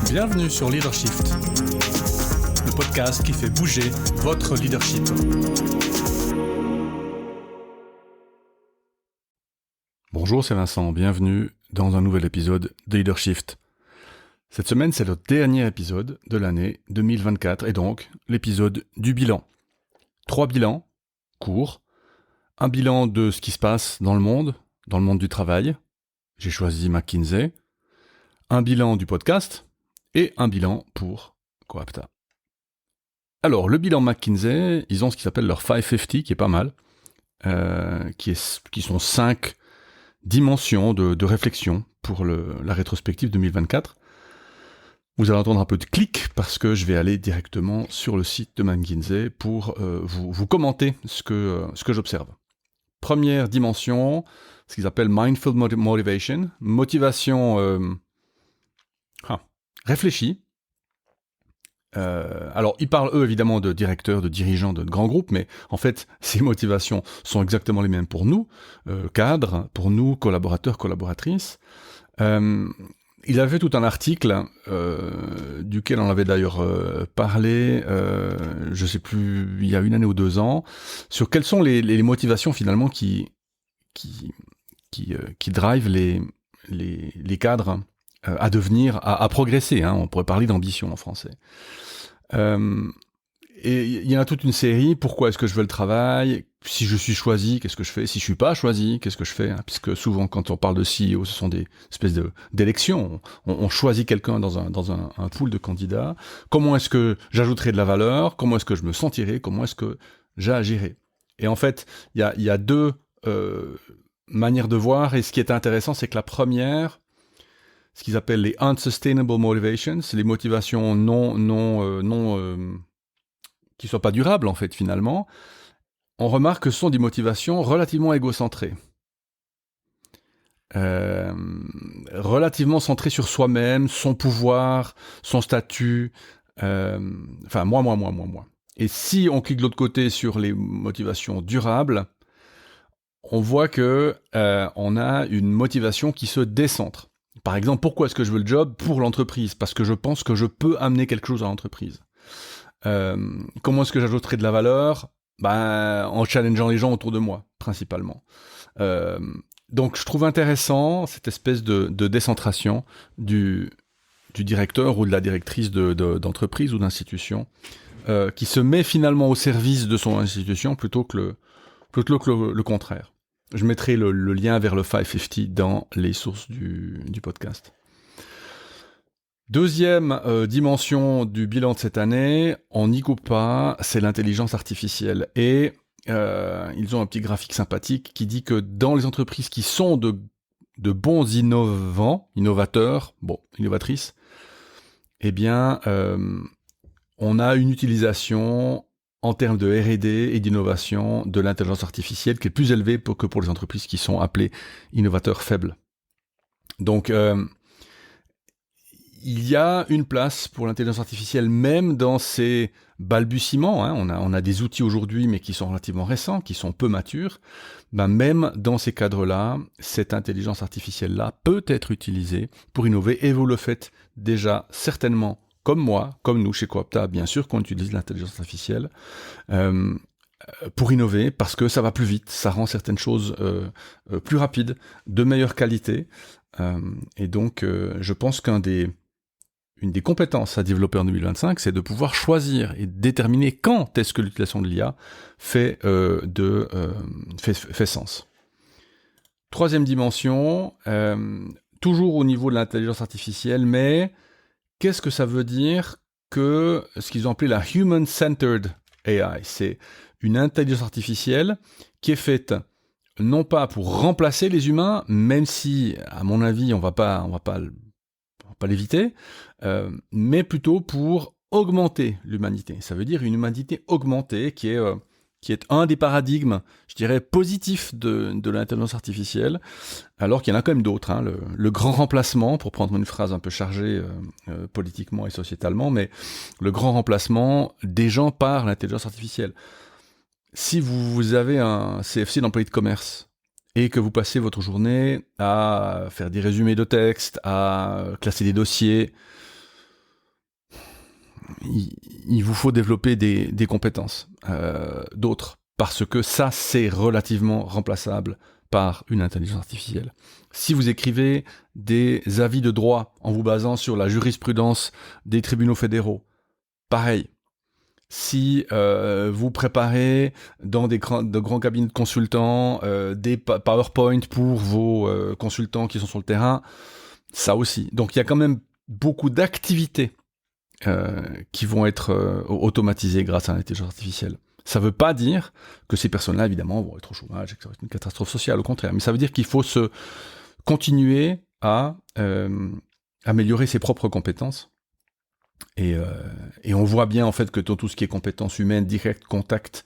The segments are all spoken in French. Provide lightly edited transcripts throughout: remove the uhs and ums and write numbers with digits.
Bienvenue sur Leadershift, le podcast qui fait bouger votre leadership. Bonjour, c'est Vincent, bienvenue dans un nouvel épisode de Leadershift. Cette semaine, c'est le dernier épisode de l'année 2024 et donc l'épisode du bilan. 3 bilans courts. Un bilan de ce qui se passe dans le monde du travail. J'ai choisi McKinsey. Un bilan du podcast et un bilan pour Coapta. Alors, le bilan McKinsey, ils ont ce qui s'appelle leur 550, qui est pas mal, qui sont 5 dimensions de réflexion pour la rétrospective 2024. Vous allez entendre un peu de clic parce que je vais aller directement sur le site de McKinsey pour vous commenter ce que j'observe. Première dimension, ce qu'ils appellent Mindful Motivation, motivation réfléchie. Alors, ils parlent, eux, évidemment, de directeurs, de dirigeants de grands groupes, mais en fait, ces motivations sont exactement les mêmes pour nous, cadres, pour nous, collaborateurs, collaboratrices. Il avait tout un article, duquel on avait d'ailleurs parlé, je sais plus, il y a 1 année ou 2 ans, sur quelles sont les motivations finalement qui drivent les cadres à devenir, à progresser. Hein, on pourrait parler d'ambition en français. Et il y en a toute une série. Pourquoi est-ce que je veux le travail ? Si je suis choisi, qu'est-ce que je fais ? Si je suis pas choisi, qu'est-ce que je fais ? Puisque souvent, quand on parle de CEO, ce sont des espèces d'élections. On choisit quelqu'un dans un pool de candidats. Comment est-ce que j'ajouterai de la valeur ? Comment est-ce que je me sentirai ? Comment est-ce que j'agirai ? Et en fait, il y a 2 manières de voir. Et ce qui est intéressant, c'est que la première, ce qu'ils appellent les unsustainable motivations, c'est les motivations qui soient pas durables en fait finalement. On remarque que ce sont des motivations relativement égocentrées, relativement centrées sur soi-même, son pouvoir, son statut, moi. Et si on clique de l'autre côté sur les motivations durables, on voit que on a une motivation qui se décentre. Par exemple, pourquoi est-ce que je veux le job ? Pour l'entreprise, parce que je pense que je peux amener quelque chose à l'entreprise. Comment est-ce que j'ajouterai de la valeur ? En challengeant les gens autour de moi, principalement. Donc, je trouve intéressant cette espèce de décentration du directeur ou de la directrice d'entreprise ou d'institution, qui se met finalement au service de son institution plutôt que le contraire. Je mettrai le lien vers le 550 dans les sources du podcast. Deuxième dimension du bilan de cette année, on n'y coupe pas, c'est l'intelligence artificielle. Et ils ont un petit graphique sympathique qui dit que dans les entreprises qui sont de bons innovatrices, eh bien, on a une utilisation en termes de R&D et d'innovation de l'intelligence artificielle qui est plus élevée que pour les entreprises qui sont appelées innovateurs faibles. Donc, il y a une place pour l'intelligence artificielle même dans ces balbutiements. Hein. On a des outils aujourd'hui, mais qui sont relativement récents, qui sont peu matures. Même dans ces cadres-là, cette intelligence artificielle-là peut être utilisée pour innover. Et vous le faites déjà certainement, comme moi, comme nous chez Coapta, bien sûr qu'on utilise l'intelligence artificielle pour innover, parce que ça va plus vite, ça rend certaines choses plus rapides, de meilleure qualité. Et donc, je pense qu'une des compétences à développer en 2025, c'est de pouvoir choisir et déterminer quand est-ce que l'utilisation de l'IA fait sens. Troisième dimension, toujours au niveau de l'intelligence artificielle, mais qu'est-ce que ça veut dire que ce qu'ils ont appelé la Human-Centered AI ? C'est une intelligence artificielle qui est faite non pas pour remplacer les humains, même si, à mon avis, on va pas l'éviter, mais plutôt pour augmenter l'humanité. Ça veut dire une humanité augmentée qui est un des paradigmes, je dirais, positifs de l'intelligence artificielle, alors qu'il y en a quand même d'autres. Hein, le grand remplacement, pour prendre une phrase un peu chargée politiquement et sociétalement, mais le grand remplacement des gens par l'intelligence artificielle. Si vous avez un CFC d'employé de commerce et que vous passez votre journée à faire des résumés de texte, à classer des dossiers, il vous faut développer des compétences, d'autres, parce que ça, c'est relativement remplaçable par une intelligence artificielle. Si vous écrivez des avis de droit en vous basant sur la jurisprudence des tribunaux fédéraux, pareil. Si vous préparez dans de grands cabinets de consultants des PowerPoint pour vos consultants qui sont sur le terrain, ça aussi. Donc il y a quand même beaucoup d'activités qui vont être automatisées grâce à l'intelligence artificielle. Ça ne veut pas dire que ces personnes-là, évidemment, vont être au chômage et que ça va être une catastrophe sociale, au contraire. Mais ça veut dire qu'il faut se continuer à améliorer ses propres compétences. Et on voit bien, en fait, que dans tout ce qui est compétences humaines, direct, contact,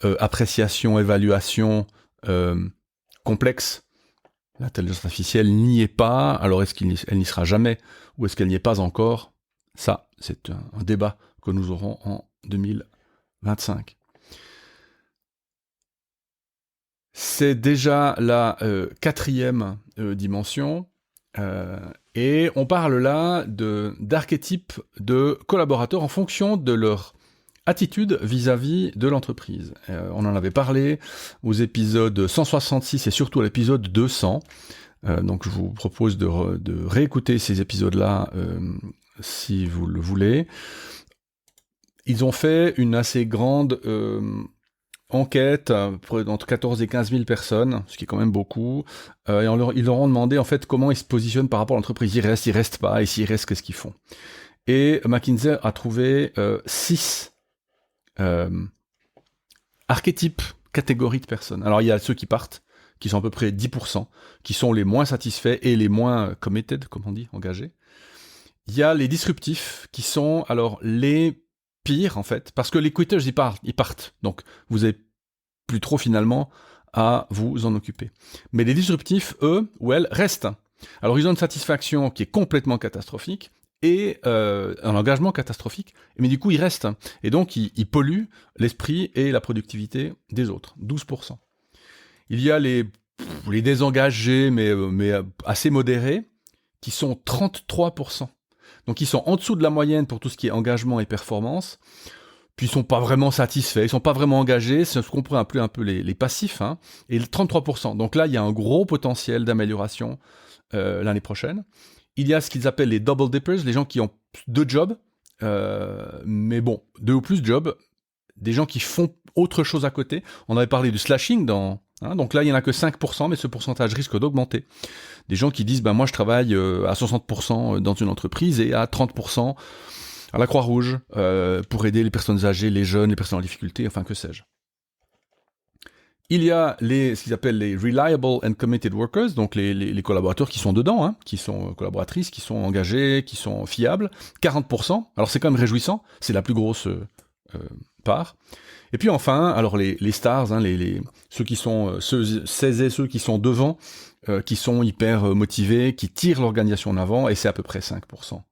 appréciation, évaluation, complexe, l'intelligence artificielle n'y est pas. Alors, est-ce qu'elle n'y sera jamais ou est-ce qu'elle n'y est pas encore? Ça, c'est un débat que nous aurons en 2025. C'est déjà la quatrième dimension, et on parle là d'archétypes de collaborateurs en fonction de leur attitude vis-à-vis de l'entreprise. On en avait parlé aux épisodes 166 et surtout à l'épisode 200, donc je vous propose de réécouter ces épisodes-là si vous le voulez. Ils ont fait une assez grande enquête entre 14 et 15 000 personnes, ce qui est quand même beaucoup, et ils leur ont demandé en fait comment ils se positionnent par rapport à l'entreprise. Ils restent pas, et s'ils restent, qu'est-ce qu'ils font? Et McKinsey a trouvé 6 archétypes, catégories de personnes. Alors il y a ceux qui partent, qui sont à peu près 10%, qui sont les moins satisfaits et les moins committed, comme on dit, engagés. Il y a les disruptifs, qui sont alors les pires, en fait, parce que les quitters, ils partent. Donc, vous avez plus trop, finalement, à vous en occuper. Mais les disruptifs, eux, ou elles, restent. Alors, ils ont une satisfaction qui est complètement catastrophique et un engagement catastrophique, mais du coup, ils restent. Et donc, ils polluent l'esprit et la productivité des autres. 12%. Il y a les désengagés, mais assez modérés, qui sont 33%. Donc ils sont en dessous de la moyenne pour tout ce qui est engagement et performance, puis ils sont pas vraiment satisfaits, ils sont pas vraiment engagés, c'est ce qu'on pourrait appeler un peu les passifs, hein, et le 33%. Donc là, il y a un gros potentiel d'amélioration l'année prochaine. Il y a ce qu'ils appellent les double dippers, les gens qui ont 2 jobs, mais bon, 2 ou plus jobs, des gens qui font autre chose à côté. On avait parlé du slashing donc là, il n'y en a que 5%, mais ce pourcentage risque d'augmenter. Des gens qui disent, moi je travaille à 60% dans une entreprise et à 30% à la Croix-Rouge pour aider les personnes âgées, les jeunes, les personnes en difficulté, enfin que sais-je. Il y a ce qu'ils appellent les reliable and committed workers, donc les collaborateurs qui sont dedans, qui sont collaboratrices, qui sont engagés, qui sont fiables, 40%. Alors c'est quand même réjouissant, c'est la plus grosse part. Et puis enfin, alors les stars, ceux qui sont ceux et ceux qui sont devant, qui sont hyper motivés, qui tirent l'organisation en avant, et c'est à peu près 5%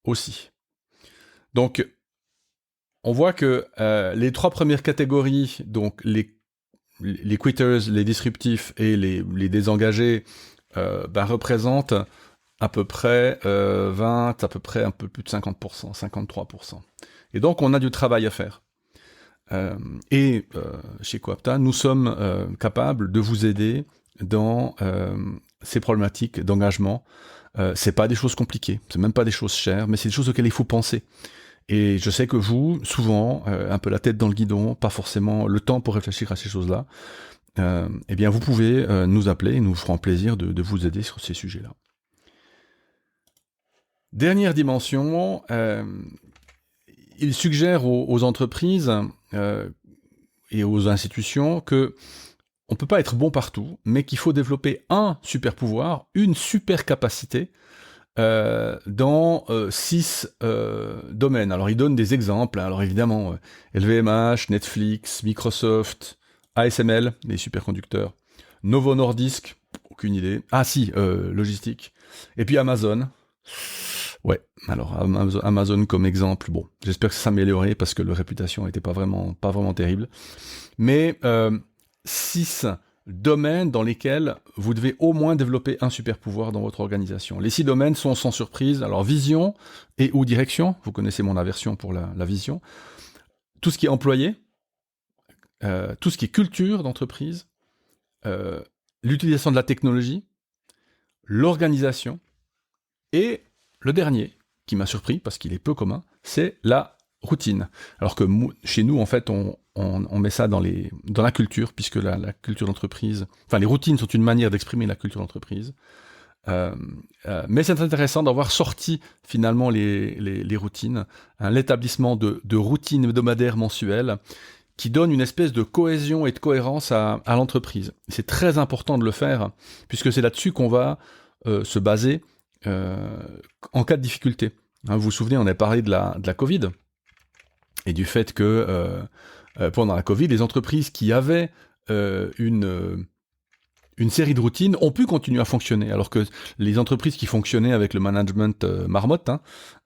aussi. Donc, on voit que les 3 premières catégories, donc les quitters, les disruptifs et les désengagés, représentent à peu près à peu près un peu plus de 50%, 53%. Et donc, on a du travail à faire. Chez Coapta, nous sommes capables de vous aider dans ces problématiques d'engagement. C'est pas des choses compliquées, c'est même pas des choses chères, mais c'est des choses auxquelles il faut penser. Et je sais que vous, souvent, un peu la tête dans le guidon, pas forcément le temps pour réfléchir à ces choses-là, eh bien vous pouvez nous appeler et nous ferons plaisir de vous aider sur ces sujets-là. Dernière dimension, il suggère aux entreprises et aux institutions que on peut pas être bon partout, mais qu'il faut développer un super pouvoir, une super capacité dans 6 domaines. Alors il donne des exemples, alors évidemment LVMH, Netflix, Microsoft, ASML, les superconducteurs, Novo Nordisk, aucune idée. Ah si, logistique. Et puis Amazon. Ouais, alors Amazon comme exemple, bon, j'espère que ça s'améliorerait parce que leur réputation n'était pas vraiment terrible. Mais 6 domaines dans lesquels vous devez au moins développer un super pouvoir dans votre organisation. Les 6 domaines sont sans surprise, alors vision et ou direction, vous connaissez mon aversion pour la vision, tout ce qui est employé, tout ce qui est culture d'entreprise, l'utilisation de la technologie, l'organisation, et le dernier, qui m'a surpris parce qu'il est peu commun, c'est la routine. Alors que chez nous, en fait, on met ça dans la culture, puisque la culture d'entreprise... Enfin, les routines sont une manière d'exprimer la culture d'entreprise. Mais c'est intéressant d'avoir sorti, finalement, les routines. L'établissement de routines hebdomadaires mensuelles qui donne une espèce de cohésion et de cohérence à l'entreprise. C'est très important de le faire, puisque c'est là-dessus qu'on va se baser en cas de difficulté. Vous vous souvenez, on a parlé de la Covid, et du fait que pendant la Covid, les entreprises qui avaient une série de routines ont pu continuer à fonctionner, alors que les entreprises qui fonctionnaient avec le management marmotte,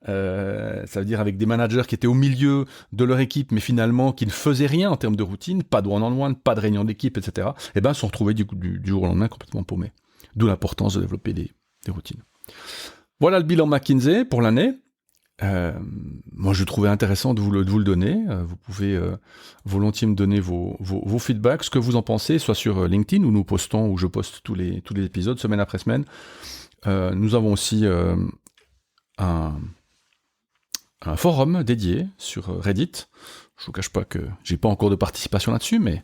ça veut dire avec des managers qui étaient au milieu de leur équipe, mais finalement qui ne faisaient rien en termes de routine, pas de one-on-one, pas de réunion d'équipe, etc., se sont retrouvés du jour au lendemain complètement paumés. D'où l'importance de développer des routines. Voilà le bilan McKinsey pour l'année. Moi, je trouvais intéressant de vous le donner. Vous pouvez volontiers me donner vos feedbacks, ce que vous en pensez, soit sur LinkedIn, où nous postons, où je poste tous les épisodes, semaine après semaine. Nous avons aussi un forum dédié sur Reddit. Je vous cache pas que j'ai pas encore de participation là-dessus, mais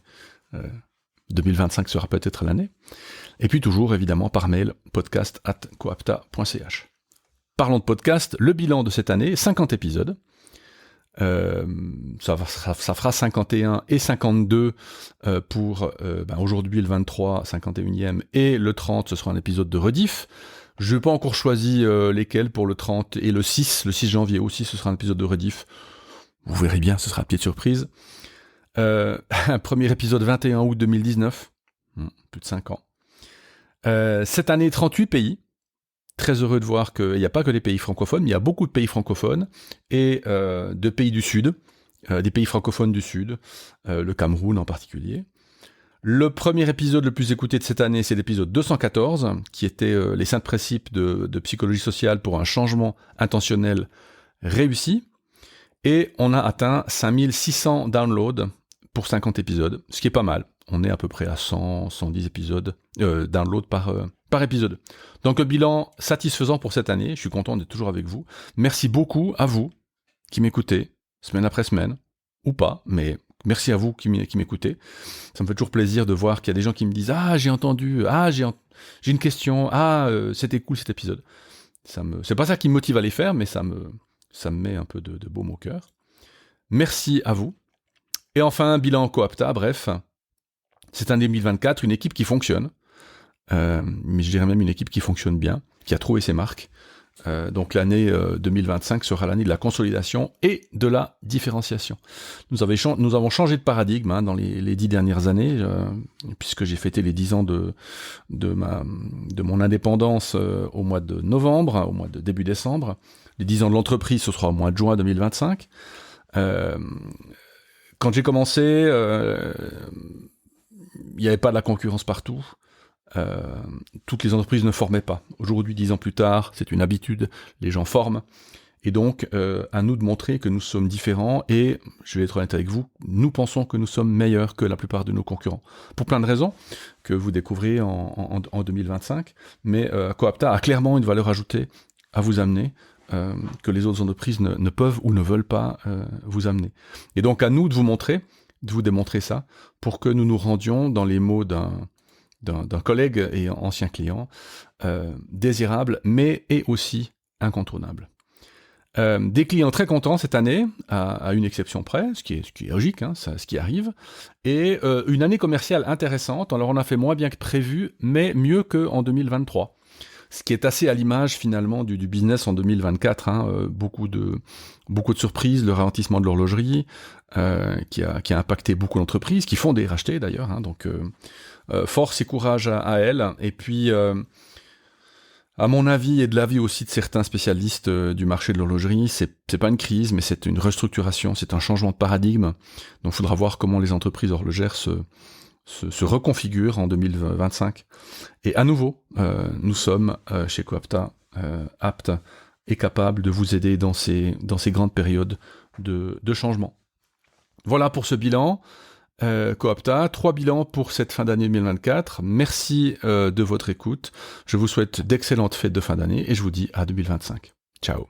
2025 sera peut-être l'année. Et puis toujours, évidemment, par mail, podcast@coapta.ch. Parlons de podcast, le bilan de cette année, 50 épisodes. Ça fera 51 et 52 pour aujourd'hui le 23, 51e, et le 30, ce sera un épisode de rediff. Je n'ai pas encore choisi lesquels pour le 30 et le 6 janvier aussi, ce sera un épisode de rediff. Vous verrez bien, ce sera une petite surprise. Un premier épisode 21 août 2019, plus de 5 ans. Cette année, 38 pays. Très heureux de voir qu'il n'y a pas que des pays francophones, mais il y a beaucoup de pays francophones et de pays du Sud, des pays francophones du Sud, le Cameroun en particulier. Le premier épisode le plus écouté de cette année, c'est l'épisode 214, qui était les 5 principes de psychologie sociale pour un changement intentionnel réussi. Et on a atteint 5600 downloads pour 50 épisodes, ce qui est pas mal. On est à peu près à 110 épisodes, downloads par épisode. Donc le bilan satisfaisant pour cette année, je suis content d'être toujours avec vous. Merci beaucoup à vous qui m'écoutez, semaine après semaine, ou pas, mais merci à vous qui m'écoutez. Ça me fait toujours plaisir de voir qu'il y a des gens qui me disent « Ah, j'ai entendu, j'ai une question, c'était cool cet épisode ». C'est pas ça qui me motive à les faire, mais ça me met un peu de baume au cœur. Merci à vous. Et enfin, bilan Coapta, bref, c'est un 2024, une équipe qui fonctionne, mais je dirais même une équipe qui fonctionne bien, qui a trouvé ses marques. Donc l'année 2025 sera l'année de la consolidation et de la différenciation. Nous avons changé de paradigme dans les 10 dernières années, puisque j'ai fêté les 10 ans de mon indépendance au mois de novembre, au mois de début décembre. Les 10 ans de l'entreprise, ce sera au mois de juin 2025. Quand j'ai commencé, il n'y avait pas de la concurrence partout. Toutes les entreprises ne formaient pas. Aujourd'hui, 10 ans plus tard, c'est une habitude, les gens forment. Et donc, à nous de montrer que nous sommes différents et, je vais être honnête avec vous, nous pensons que nous sommes meilleurs que la plupart de nos concurrents. Pour plein de raisons que vous découvrez en 2025. Mais Coapta a clairement une valeur ajoutée à vous amener, que les autres entreprises ne peuvent ou ne veulent pas vous amener. Et donc, à nous de vous démontrer ça, pour que nous nous rendions dans les mots d'un collègue et ancien client, désirable, mais et aussi incontournable. Des clients très contents cette année, à une exception près, ce qui est logique, ce qui arrive, et une année commerciale intéressante. Alors on a fait moins bien que prévu, mais mieux qu'en 2023. Ce qui est assez à l'image finalement du business en 2024, beaucoup de surprises, le ralentissement de l'horlogerie, qui a impacté beaucoup d'entreprises, qui font des rachetés d'ailleurs, donc force et courage à elles. Et puis, à mon avis et de l'avis aussi de certains spécialistes du marché de l'horlogerie, c'est pas une crise, mais c'est une restructuration, c'est un changement de paradigme. Donc, il faudra voir comment les entreprises horlogères se reconfigure en 2025. Et à nouveau, nous sommes chez Coapta aptes et capables de vous aider dans ces grandes périodes de changement. Voilà pour ce bilan. Coapta, 3 bilans pour cette fin d'année 2024. Merci de votre écoute. Je vous souhaite d'excellentes fêtes de fin d'année et je vous dis à 2025. Ciao.